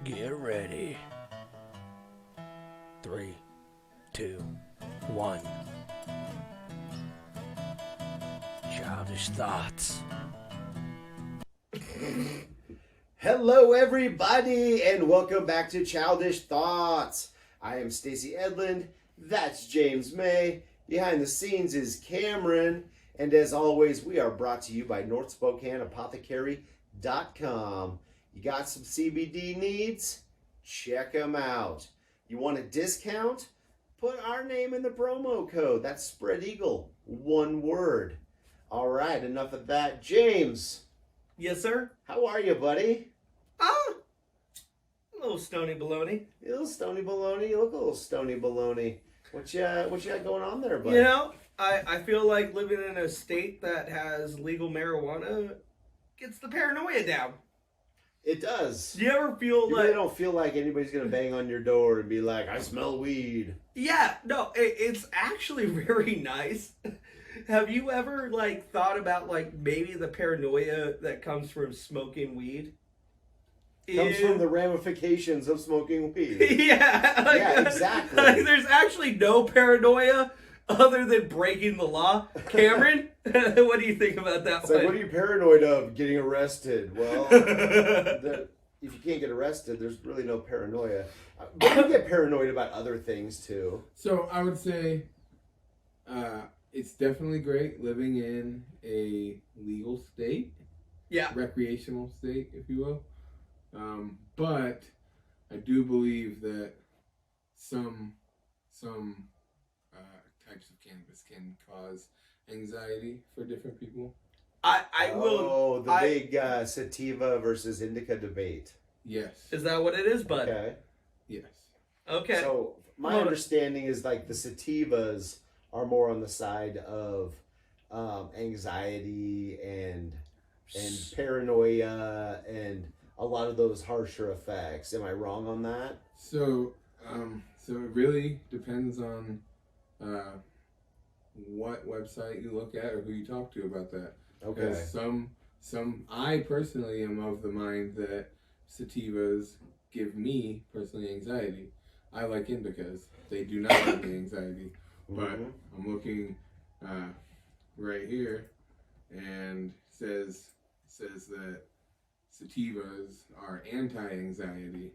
Get ready. 3, 2, 1. Childish thoughts. Hello, everybody, and welcome back to Childish Thoughts. I am Stacey Edlund. That's James May. Behind the scenes is Cameron. And as always, we are brought to you by NorthSpokaneApothecary.com. You got some CBD needs? Check them out. You want a discount? Put our name in the promo code. That's Spread Eagle. One word. All right, enough of that. James. Yes, sir. How are you, buddy? A little stony baloney. You little stony baloney. You look a little stony baloney. What you got going on there, buddy? You know, I feel like living in a state that has legal marijuana gets the paranoia down. It does. Do you ever feel You like... really don't feel like anybody's going to bang on your door and be like, I smell weed. Yeah, no, it's actually very nice. Have you ever, thought about, maybe the paranoia that comes from smoking weed? Comes from the ramifications of smoking weed. Yeah. Yeah, exactly. There's actually no paranoia other than breaking the law. Cameron, what do you think about that It's one? like, what are you paranoid of? Getting arrested. Well, if you can't get arrested, there's really no paranoia. But you get paranoid about other things, too. So I would say it's definitely great living in a legal state. Yeah. Recreational state, if you will. But I do believe that some types of cannabis can cause anxiety for different people. I will. Oh, the big Sativa versus Indica debate. Yes. Is that what it is, bud? Okay. Yes. Okay. So my understanding is the Sativas are more on the side of anxiety and paranoia and a lot of those harsher effects. Am I wrong on that? So it really depends on what website you look at or who you talk to about that. Okay. Because I personally am of the mind that sativas give me personally anxiety. I like indicas. They do not give me anxiety. But I'm looking right here and says that sativas are anti-anxiety,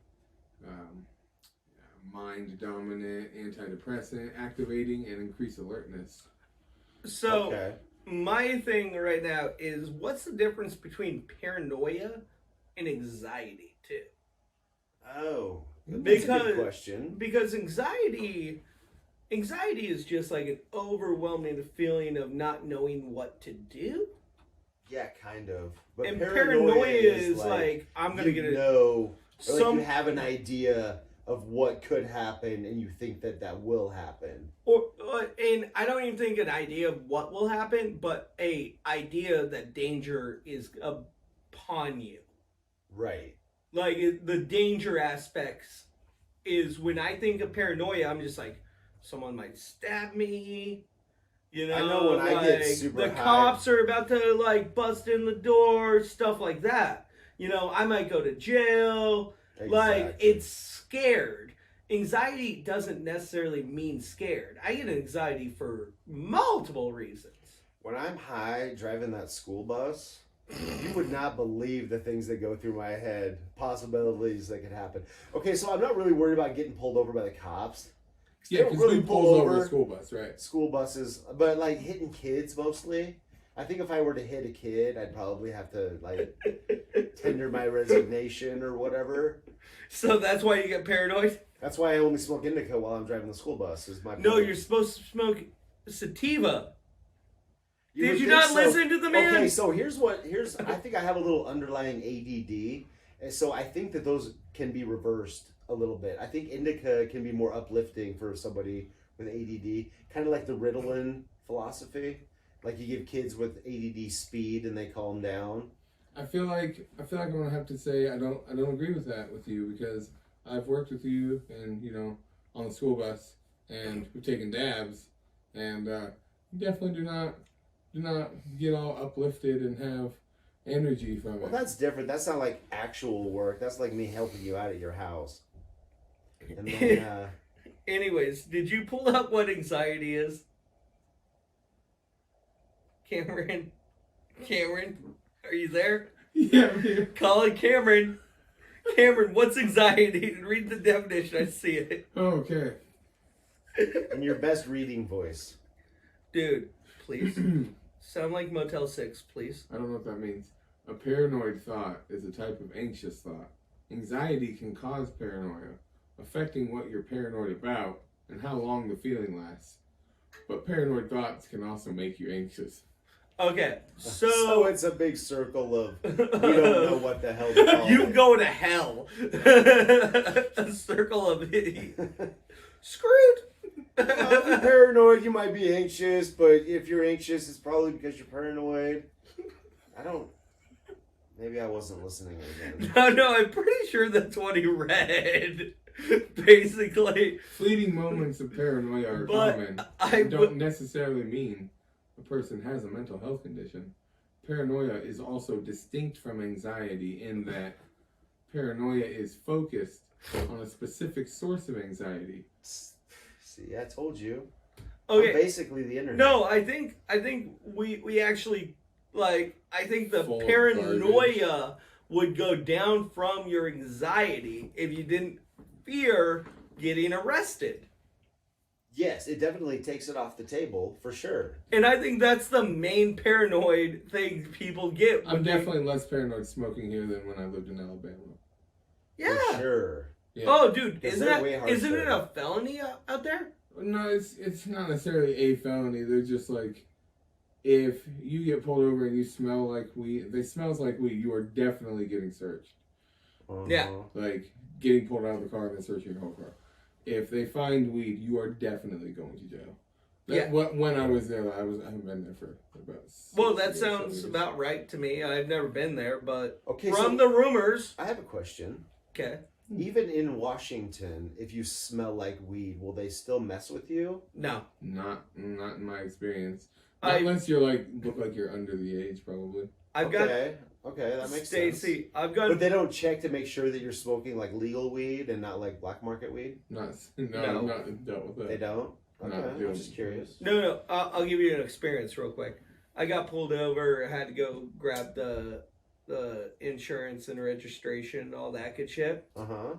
mind-dominant, antidepressant, activating, and increase alertness. So, my thing right now is, what's the difference between paranoia and anxiety, too? Oh, that's a good question. Because anxiety is just like an overwhelming feeling of not knowing what to do. Yeah, kind of. But And paranoia is like I'm gonna get you have an idea of what could happen, and you think that will happen. And I don't even think an idea of what will happen, but a idea that danger is upon you. Right. Like the danger aspects is when I think of paranoia, I'm just like, someone might stab me. You know, I know when I get super the high, cops are about to bust in the door, stuff like that. You know, I might go to jail. Exactly. It's scared. Anxiety doesn't necessarily mean scared. I get anxiety for multiple reasons. When I'm high driving that school bus, you would not believe the things that go through my head, possibilities that could happen. Okay, so I'm not really worried about getting pulled over by the cops. Yeah, because really pulls over the school bus, right? School buses, but hitting kids mostly. I think if I were to hit a kid, I'd probably have to tender my resignation or whatever. So that's why you get paranoid? That's why I only smoke indica while I'm driving the school bus. Is my point. No, you're supposed to smoke sativa. Did would you think not listen to the man? Okay, so here's I think I have a little underlying ADD, and so I think that those can be reversed a little bit. I think indica can be more uplifting for somebody with ADD, kind of like the Ritalin philosophy. Like you give kids with ADD speed and they calm down. I feel like I'm gonna have to say I don't agree with that with you, because I've worked with you and on the school bus and we've taken dabs, and you definitely do not get all uplifted and have energy from it. Well, that's different. That's not like actual work. That's like me helping you out at your house. And then, Anyways, did you pull up what anxiety is? Cameron, are you there? Yeah, I'm here. Calling Cameron. Cameron, what's anxiety? Read the definition. I see it. Okay. in your best reading voice. Dude, please. Sound like Motel 6, please. I don't know what that means. A paranoid thought is a type of anxious thought. Anxiety can cause paranoia, affecting what you're paranoid about and how long the feeling lasts. But paranoid thoughts can also make you anxious. Okay, So it's a big circle of we don't know what the hell to call you it. go to hell. A circle of screwed. Well, if you're paranoid, you might be anxious, but if you're anxious, it's probably because you're paranoid. Maybe I wasn't listening again. No, I'm pretty sure that's what he read. Basically. Fleeting moments of paranoia are But common I and don't necessarily mean a person has a mental health condition. Paranoia is also distinct from anxiety in that paranoia is focused on a specific source of anxiety. See, I told you. Okay. I'm basically the internet. No, I think we actually I think the Full of paranoia would go down from your anxiety if you didn't fear getting arrested. Yes, it definitely takes it off the table, for sure. And I think that's the main paranoid thing people get. I'm definitely less paranoid smoking here than when I lived in Alabama. Yeah. For sure. Yeah. Oh, dude, Because isn't they're way isn't it harsher. a felony out there? No, it's not necessarily a felony. They're just like, if you get pulled over and you smell like weed, if it smells like weed, you are definitely getting searched. Yeah. Like getting pulled out of the car and then searching your whole car. If they find weed, you are definitely going to jail. Yeah. When I was there, I haven't been there for about. Well, that 6 years, 7 sounds years. about right to me. I've never been there, but Okay, from so the rumors. I have a question. Okay. Even in Washington, if you smell like weed, will they still mess with you? No. Not in my experience. Unless you're look like you're under the age, probably. I've got Okay, that makes Stacey. sense. I've got. But they don't check to make sure that you're smoking like legal weed and not like black market weed? Not No. not dealt with that. They don't? Not Okay, I'm doing- just curious. No. I'll give you an experience real quick. I got pulled over. I had to go grab the insurance and registration, all that good shit. Uh-huh.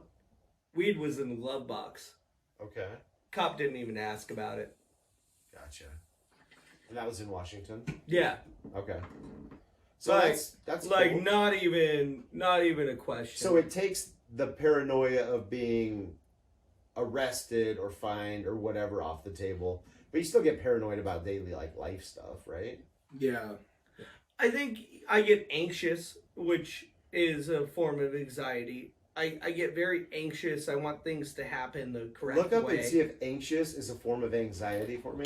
Weed was in the glove box. Okay. Cop didn't even ask about it. Gotcha. And that was in Washington? Yeah. Okay. So Like- that's Like cool. not even a question. So it takes the paranoia of being arrested or fined or whatever off the table, but you still get paranoid about daily life stuff, right? Yeah. I think I get anxious, which is a form of anxiety. I get very anxious. I want things to happen the correct Look up way. and see if anxious is a form of anxiety for me.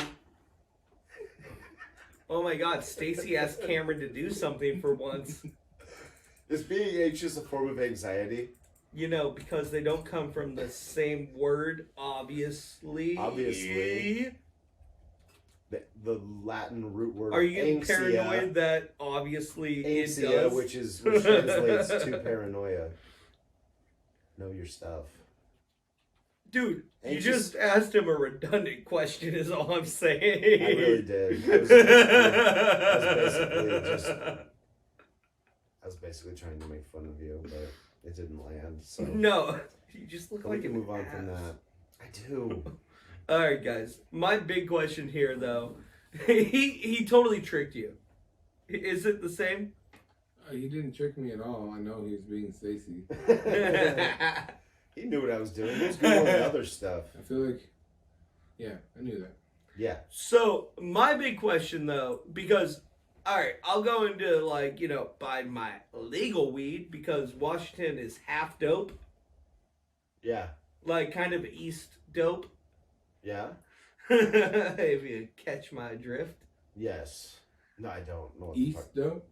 Oh my God, Stacey asked Cameron to do something for once. Is being anxious a form of anxiety? You know, because they don't come from the same word, obviously. Obviously. The Latin root word. Are you getting anxia, paranoid that obviously it Anxia, does? which translates to paranoia. Know your stuff. Dude, Anxious- you just asked him a redundant question is all I'm saying. I really did. I was basically trying to make fun of you, but it didn't land. So No, you just look we like can an move on from ass. that. I do. All right, guys. My big question here, though, he totally tricked you. Is it the same? He didn't trick me at all. I know he was being Stacey. He knew what I was doing. He was doing the other stuff. I feel like, yeah, I knew that. Yeah. So my big question, though, because all right, I'll go into buy my legal weed because Washington is half dope, Yeah. like kind of East dope. Yeah. If you catch my drift. Yes. No, I don't know what the East fuck. dope?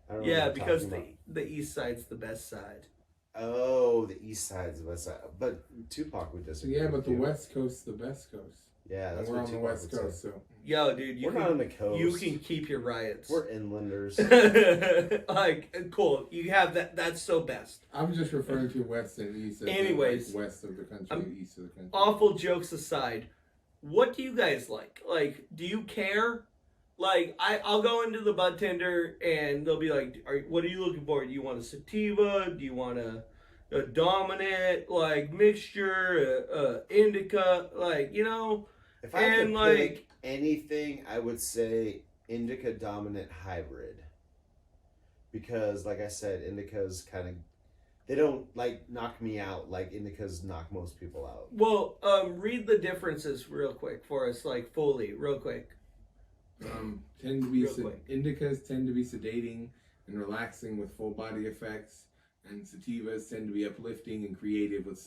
I don't know Yeah, what you're because talking the East Side's the best side. about. Oh, the East Side's the West Side. But Tupac would So disagree. yeah, with but the you. West Coast's the best coast. Yeah, And that's we're what on the Tupac West would say. Coast, so Yo, dude, We're not on the coast. you can keep your riots. We're inlanders. Like, cool. You have that. That's so best. I'm just referring to West and East. As Anyways, like west of the country, east of the country. Awful jokes aside, what do you guys like? Like, do you care? Like, I'll go into the bud tender and they'll be like, what are you looking for? Do you want a sativa? Do you want a dominant, like, mixture, indica? Like, you know? If I had And, to like- pick anything, I would say indica dominant hybrid. Because, like I said, indicas kind of, they don't, like, knock me out like indicas knock most people out. Well, read the differences real quick for us, like, fully, real quick. Tend to be Real quick. indicas tend to be sedating and relaxing with full body effects, and sativas tend to be uplifting and creative with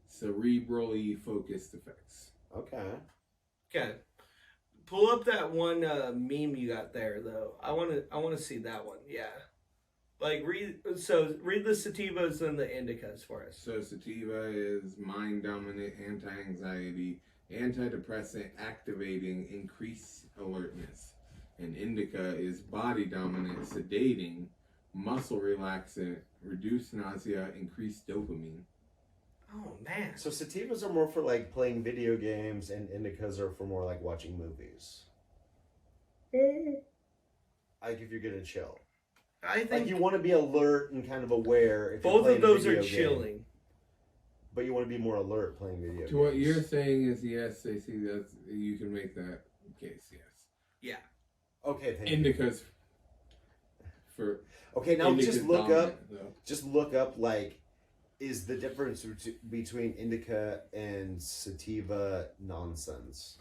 cerebrally focused effects. Okay. Okay. Pull up that one meme you got there, though. I want to see that one. Yeah. Like, read the sativas and the indicas for us. So sativa is mind dominant, anti-anxiety, antidepressant, activating, increase alertness. And indica is body dominant, sedating, muscle relaxant, reduce nausea, increase dopamine. Oh, man. So sativas are more for, like, playing video games, and indicas are for more, like, watching movies. Like, if you're gonna chill. I think Like, you want to be alert and kind of aware if you're both playing of those a are video game, chilling. but you want to be more alert playing video games. To what you're saying is yes, Stacey, that's you can make that case, yes. Yeah. Okay, thank you. Indicas for Okay, now indica's just look dominant, up. though. Just look up, like, is the difference between indica and sativa nonsense?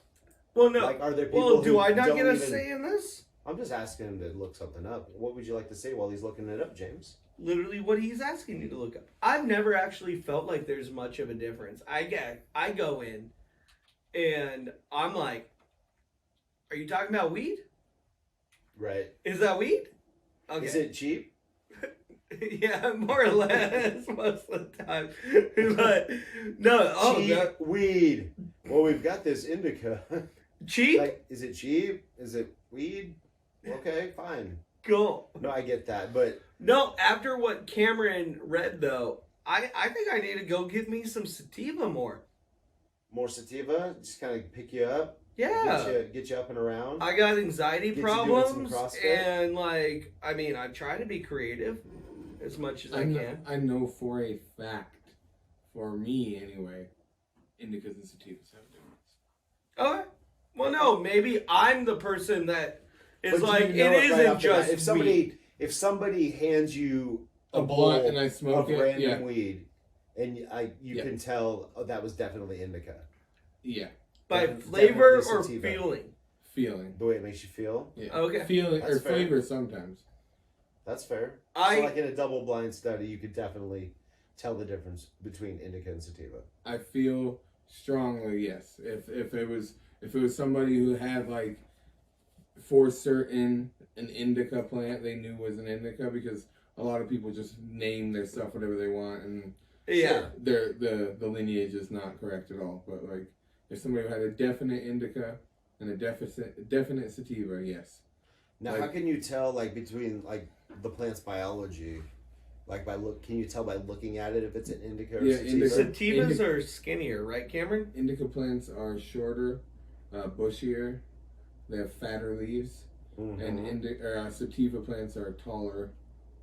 Well, no. Like, are there people Well, do who I not don't get a even- say in this? I'm just asking him to look something up. What would you like to say while he's looking it up, James? Literally what he's asking me to look up. I've never actually felt like there's much of a difference. I go in and I'm like, are you talking about weed? Right. Is that weed? Okay. Is it cheap? Yeah, more or less most of the time. But no, Cheap weed. Well, we've got this indica. cheap? Like, is it cheap? Is it weed? Okay, fine. Cool. No, I get that, but No, after what Cameron read though, I think I need to go get me some sativa more. more sativa, just kind of pick you up, Yeah. get you up and around. I got anxiety Get you doing some problems, CrossFit? and like, I mean, I try to be creative as much as I can. I know for a fact, for me anyway, indicas and sativas have a difference. Okay. Well, no, maybe I'm the person that is But do like, you know it right isn't off the just bat? weed. If somebody hands you A blunt bowl and I smoke of it, random yeah. weed, and you Yeah. can tell, oh, that was definitely indica. Yeah, By Definitely flavor or sativa. feeling. feeling. The way it makes you feel. Yeah. Okay. Feeling That's or fair. flavor sometimes. That's fair. I- So, like in a double-blind study, you could definitely tell the difference between indica and sativa. I feel strongly yes. If it was somebody who had like for certain an indica plant they knew was an indica, because a lot of people just name their stuff whatever they want, and Yeah. the lineage is not correct at all. But like if somebody had a definite indica and a definite sativa, yes. Now, Like- how can you tell, like, between, like, the plant's biology? Like, can you tell by looking at it if it's an indica or Yeah, sativa? Sativas are skinnier, right, Cameron? Indica plants are shorter, bushier. They have fatter leaves. Mhm. And sativa plants are taller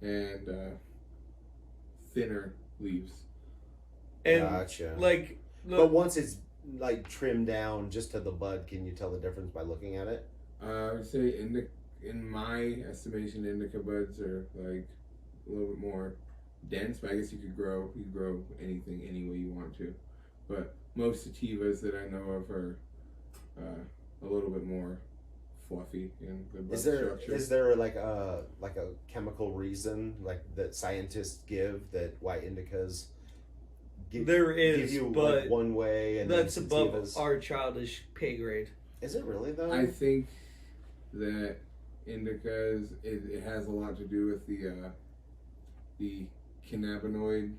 and thinner leaves. And Gotcha. like, But once it's, like, trimmed down just to the bud, can you tell the difference by looking at it? I would say in my estimation, indica buds are like a little bit more dense. But I guess you could grow anything any way you want to. But most sativas that I know of are a little bit more fluffy in the bud structure. Is there like a chemical reason, like, that scientists give that why indicas there is, give you, but like, one way and that's then above sativas? our childish pay grade. Is it really though? I think that indicas it has a lot to do with the cannabinoid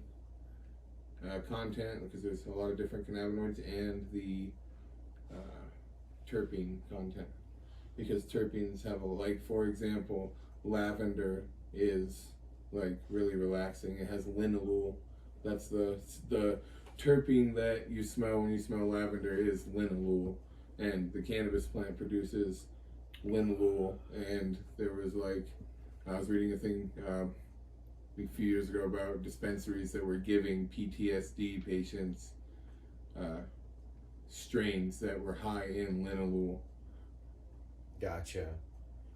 content, because there's a lot of different cannabinoids, and the terpene content, because terpenes have like, for example, lavender is like really relaxing. It has linalool. That's the terpene that you smell when you smell lavender is linalool, and the cannabis plant produces linalool. And there was like, I was reading a thing a few years ago about dispensaries that were giving PTSD patients strains that were high in linalool. Gotcha.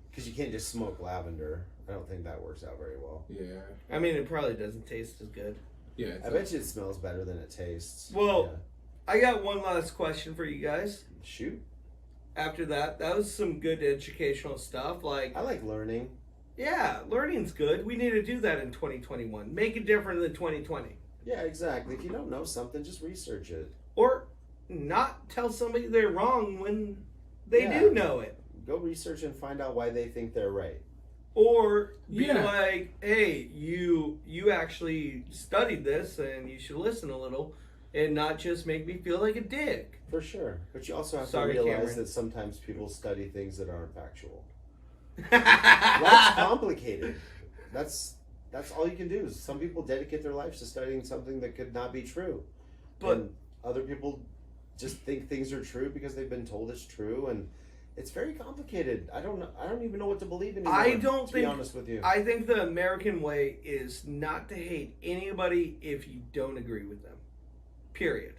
Because you can't just smoke lavender. I don't think that works out very well. Yeah. I mean, it probably doesn't taste as good. Yeah. I bet you it smells better than it tastes. Well, I got one last question for you guys. Shoot. After that was some good educational stuff. Like, I like learning. yeah, learning's good. We need to do that in 2021. Make it different than 2020. Yeah, exactly. If you don't know something, just research it. Or not tell somebody they're wrong when they Yeah. do know it. Go research and find out why they think they're right. Or be Yeah. like, hey, you actually studied this and you should listen a little and not just make me feel like a dick. For sure. But you also have Sorry, to realize Cameron. that sometimes people study things that aren't factual. Life's That's complicated. That's all you can do. Is some people dedicate their lives to studying something that could not be true. But- and other people just think things are true because they've been told it's true, and it's very complicated. I don't even know what to believe anymore. I don't to think- be honest with you. I think the American way is not to hate anybody if you don't agree with them. Period.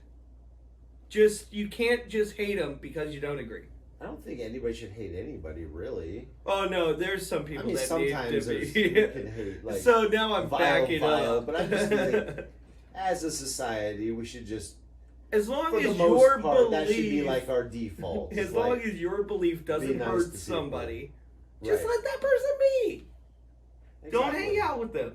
You can't just hate them because you don't agree. I don't think anybody should hate anybody, really. Oh no, there's some people I mean, that sometimes need there's, to you be. can hate, like, So now I'm backing vile, up. but I just think as a society, we should just, as long for the as most your part, that should be belief, like our default. as It's long like, as your belief doesn't nice to hurt people. somebody, just right. let that person be. Don't Exactly. hang out with them.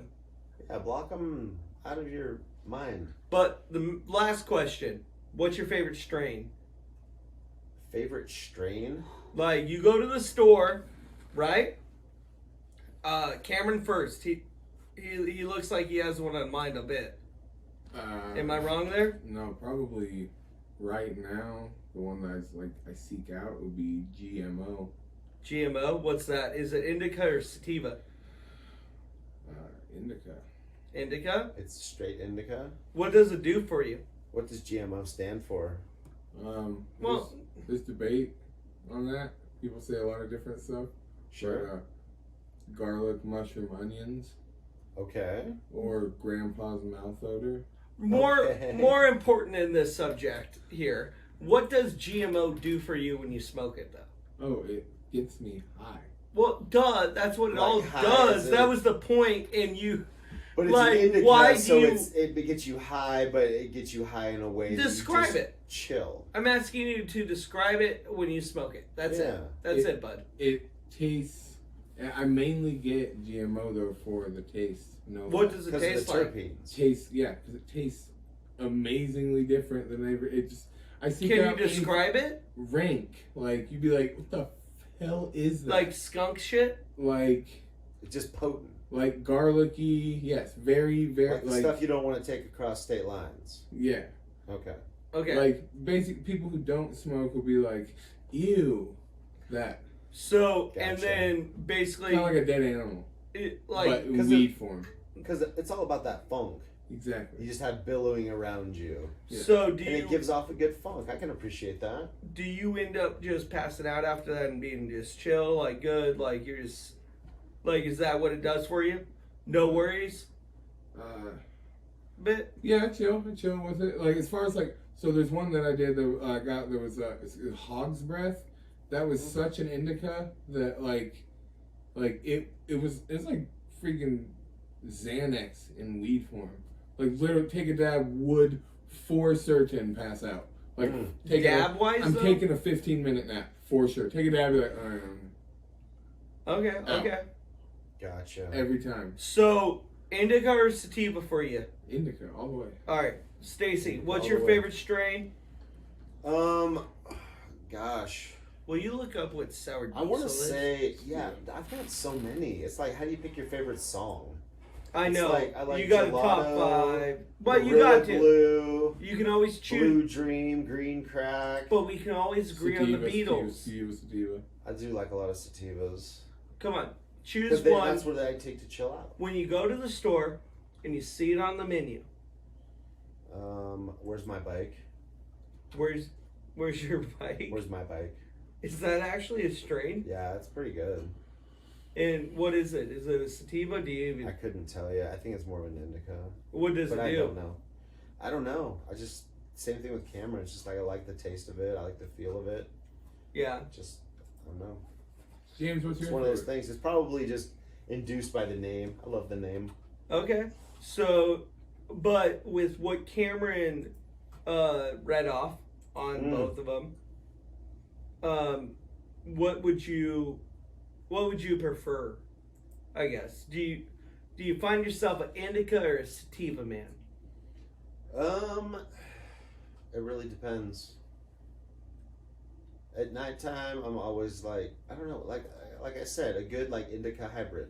Yeah, block them out of your mind. But the last question: what's your favorite strain? Favorite strain? Like, you go to the store, right? Cameron first. He looks like he has one on mind a bit. Am I wrong there? No, probably right now the one that I seek out would be GMO. GMO? What's that? Is it Indica or Sativa? Indica. Indica? It's straight indica. What does it do for you? What does GMO stand for? Well- there's debate on that. People say a lot of different stuff. Sure. But, garlic, mushroom, onions, Okay. or grandpa's mouth odor. Okay. More important in this subject here. What does GMO do for you when you smoke it, though? Oh, it gets me high. Well, duh. That's what it Like all high does. as That in- was the point, and you. But it's Like, an indica, why do so you- it gets you high, but it gets you high in a way Describe that you just it. chill. I'm asking you to describe it when you smoke it. That's it. Yeah. That's it, bud. It tastes. I mainly get GMO though for the taste. No. What does it Because of taste the like? terpenes. Taste? Yeah, because it tastes amazingly different than ever. It just. I see. Can you describe it? Rank. Like you'd be like, what the hell is that? Like skunk shit? Like It's just potent. garlicky. Yes, very Like the stuff you don't want to take across state lines. yeah. Okay. Okay. Like basic people who don't smoke will be like, ew, that. So, and Gotcha. then basically, Kind of like a dead animal, it, but like, in 'cause weed form. Because it's all about that funk. You Exactly. just have billowing around you. Yeah. so do And you it gives off a good funk. I can appreciate that. do you end up just passing out after that and being just chill, like good, like you're just like, is that what it does for you? No worries, bit. Yeah, I chill with it. Like as far as like, so there's one that I did that I got. There was it's hog's breath. That was such an indica that like it's like freaking Xanax in weed form. Like literally, take a dab would for certain pass out. Like take Dab wise, I'm though? taking a 15-minute nap for sure. Take a dab, be like Okay, okay. Gotcha. every time. So, indica or sativa for you? Indica all the way. All right, Stacey, what's All your the way. favorite strain? Gosh. Will you look up what sour I want to diesel is? say, yeah, I've got so many. It's like, how do you pick your favorite song? I It's know. like- I like you got a top gelato, 5. But you Gorilla got to. Glue, You can always choose. Blue Dream, Green Crack. But we can always agree on the Beatles. Sativa. I do like a lot of sativas. Come on. Choose Because one. that's what I take to chill out. When you go to the store and you see it on the menu, Where's my bike? where's your bike? Where's my bike? Is that actually a strain? Yeah, it's pretty good. And what is it? Is it a sativa? Do you I even? couldn't tell you. I think it's more of an indica. What does But it I do? don't know. I don't know. I just same thing with Cameron. It's just like I like the taste of it. I like the feel of it. Yeah. Just I don't know. James, what's It's your one of those favorite? things. It's probably just induced by the name. I love the name. Okay. So, but with what Cameron read off on both of them, what would you prefer? I guess. Do you find yourself an indica or a sativa man? It really depends. At nighttime, I'm always like I don't know, like I said, a good like indica hybrid.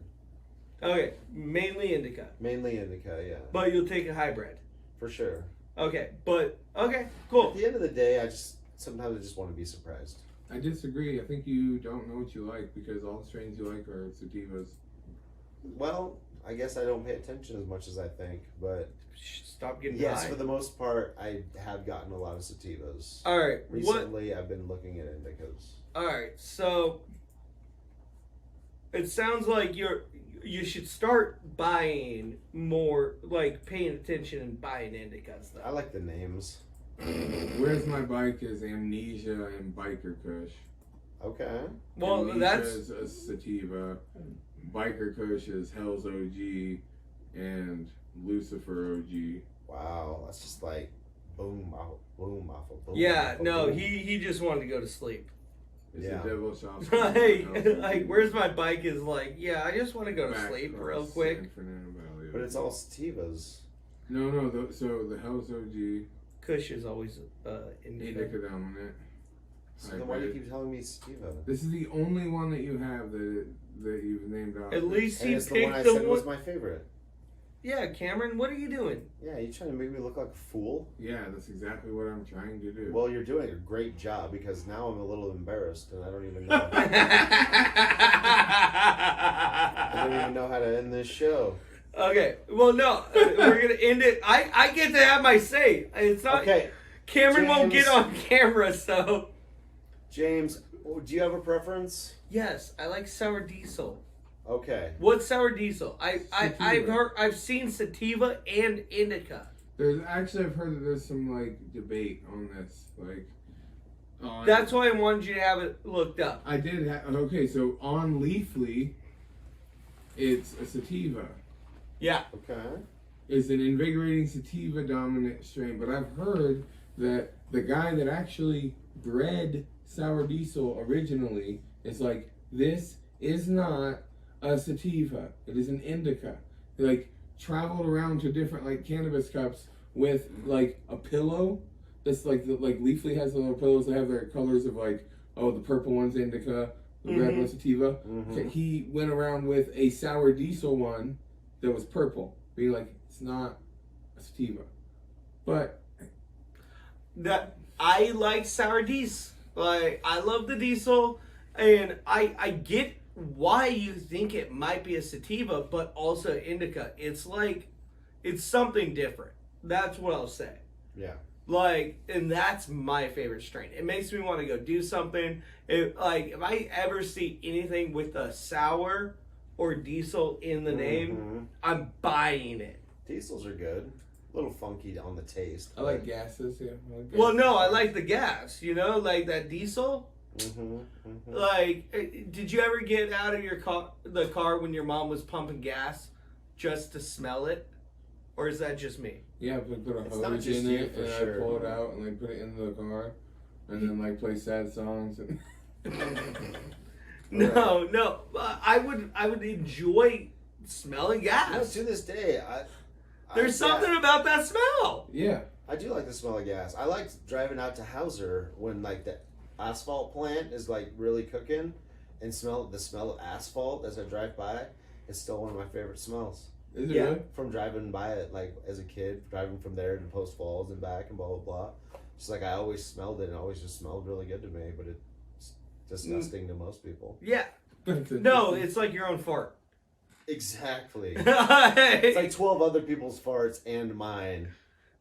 Okay, mainly indica, Mainly indica, yeah, but you'll take a hybrid. for sure. Okay, but okay, At cool. the end of the day, sometimes I just want to be surprised. I disagree. I think you don't know what you like because all the strains you like are sativas. Well, I guess I don't pay attention as much as I think, but Stop getting yes, high. for the most part, I have gotten a lot of sativas. All right, what? Recently, I've been looking at indicas. All right, so it sounds like you should start buying more, like paying attention and buying indicas I though. like the names. Where's My Bike is Amnesia and Biker Kush. Okay. Well, Amnesia that's is a sativa. Biker Kush is Hell's OG and Lucifer OG. Wow, that's just like boom, off, boom, off, boom. yeah. off, No, boom. he just wanted to go to sleep. It's Yeah. a devil shop. Hey, like where's my bike is like, yeah, I just want to go to sleep real quick. San Fernando Valley. But it's all sativas. No. So the Hell's OG, Kush is always indica. Indica dominant. So then why do you hybrid. keep telling me sativa? This is the only one that you have that you've named off. At least And he it's the one I picked the said one. was my favorite. Yeah, Cameron, what are you doing? Yeah, you trying to make me look like a fool? Yeah, that's exactly what I'm trying to do. Well, you're doing a great job because now I'm a little embarrassed and I don't even know. I don't even know how to end this show. Okay, well, no, we're gonna end it. I get to have my say. It's not. Okay, Cameron won't James. get on camera, so. James, do you have a preference? Yes, I like sour diesel. Okay. What's sour diesel? Sativa. I've seen sativa and indica. I've heard that there's some like debate on this, like. On, That's why I wanted you to have it looked up. I did. Okay, so on Leafly, it's a sativa. Yeah. Okay. It's an invigorating sativa dominant strain, but I've heard that the guy that actually bred sour diesel originally is like, this is not a sativa, it is an indica. They like traveled around to different like cannabis cups with like a pillow that's like like Leafly has the little pillows that have their colors of like, oh, the purple one's indica, the red one's sativa. Mhm. Okay, he went around with a sour diesel one that was purple, being like, it's not a sativa. But That I like sour diesel. Like I love the diesel, and I get why you think it might be a sativa, but also indica. It's like it's something different. That's what I'll say. Yeah. Like, and that's my favorite strain. It makes me want to go do something. If I ever see anything with a sour or diesel in the name, Mhm. I'm buying it. Diesels are good. A little funky on the taste. I like gases, yeah. I like Well, gases. no, I like the gas. You know, like that diesel. Mm-hmm. Mm-hmm. Like, did you ever get out of your the car when your mom was pumping gas just to smell it, or is that just me? Yeah, put a It's not hose just in you, it, for and sure. I pull it out and like put it in the car, and then like play sad songs. And No. I would enjoy smelling gas. To this day, There's something about that smell. yeah, I do like the smell of gas. I like driving out to Hauser when like the asphalt plant is like really cooking, and the smell of asphalt as I drive by. It's still one of my favorite smells. Is it Yeah. really? from driving by it, like as a kid, driving from there to Post Falls and back and blah blah blah. Just like I always smelled it, and it always just smelled really good to me, but it's disgusting to most people. Yeah. That's No, interesting. it's like your own fart. Exactly. It's But like 12 other people's farts and mine.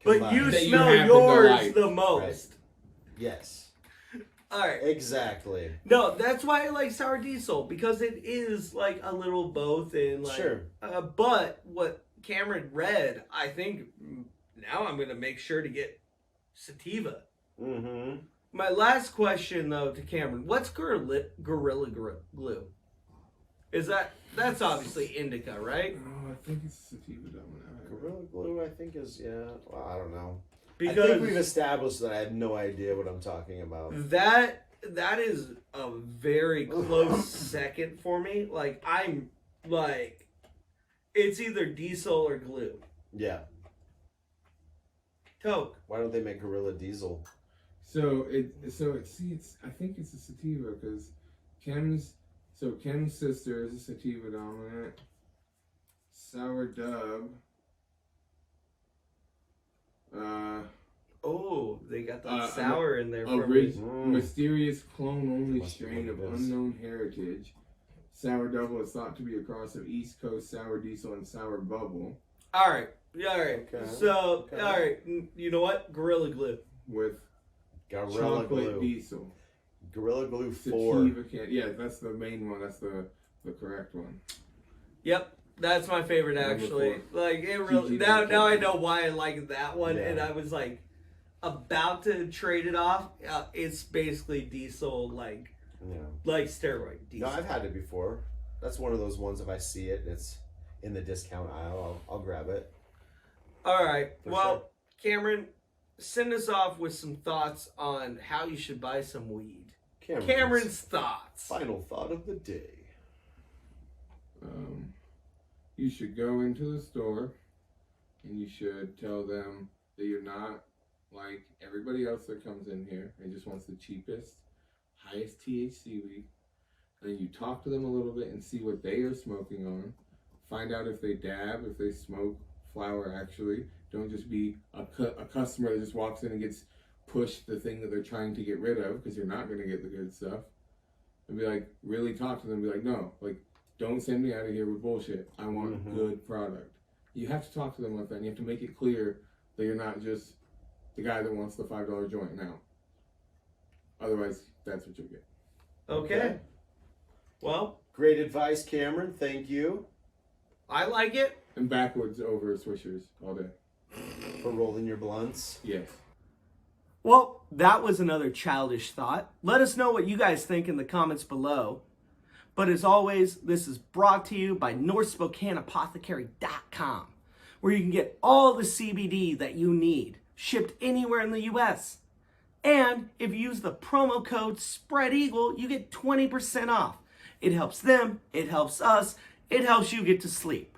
you combined. That you smell happen to yours like. the most. Yes. All right. Exactly. No, that's why I like sour diesel, because it is like a little both and like. Sure. But what Cameron read, I think now I'm gonna make sure to get Sativa. Mm-hmm. My last question though to Cameron: what's Gorilla Glue? Is that's obviously Indica, right? Oh, I think it's Sativa Dominant. Gorilla Glue, I think, is, yeah. Well, I don't know. I Because think we've established that I have no idea what I'm talking about. that is a very close second for me. Like I'm like, it's either diesel or glue. Yeah. Toke. Why don't they make Gorilla Diesel? It's I think it's a Sativa because Kim's sister is a Sativa Dominant. Sour Dub. Oh, they got that Uh, sour in there for Ridge, me. mysterious clone-only Must be strain what of it is. unknown heritage. Sour Double is thought to be a cross of East Coast Sour Diesel and Sour Bubble All right. Yeah, all right. Okay. So, Okay. all right. You know what? Gorilla Glue. with Gorilla chocolate Glue. diesel. Gorilla Glue 4. Sativa yeah, that's the main one. That's the correct one. Yep. That's my favorite, Number actually. 4. Like, it really. GG Now I know why I like that one, Yeah. and I was like about to trade it off. It's basically diesel, like steroid diesel. No, I've had it before. That's one of those ones, if I see it and it's in the discount aisle, I'll grab it. All right. For Well, Cameron, send us off with some thoughts on how you should buy some weed. Cameron's thoughts. final thought of the day. You should go into the store and you should tell them that you're not like everybody else that comes in here and just wants the cheapest, highest THC weed. And you talk to them a little bit and see what they are smoking on. Find out if they dab, if they smoke flower actually. Don't just be a customer that just walks in and gets pushed the thing that they're trying to get rid of, because you're not going to get the good stuff. And be like, really talk to them and be like, no, like, don't send me out of here with bullshit. I want good product. You have to talk to them like that, and you have to make it clear that you're not just the guy that wants the $5 joint now. Otherwise, that's what you'll get. Okay. Well, Great advice, Cameron. Thank you I like it. And backwards over swishers all day. for rolling your blunts. Yes. Well, that was another childish thought. Let us know what you guys think in the comments below. But as always, this is brought to you by NorthSpokaneApothecary.com, where you can get all the CBD that you need, shipped anywhere in the US. And if you use the promo code SPREADEAGLE, you get 20% off. It helps them, it helps us, it helps you get to sleep.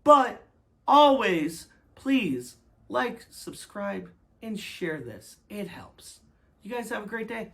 But always, please like, subscribe, and share this. It helps. You guys have a great day.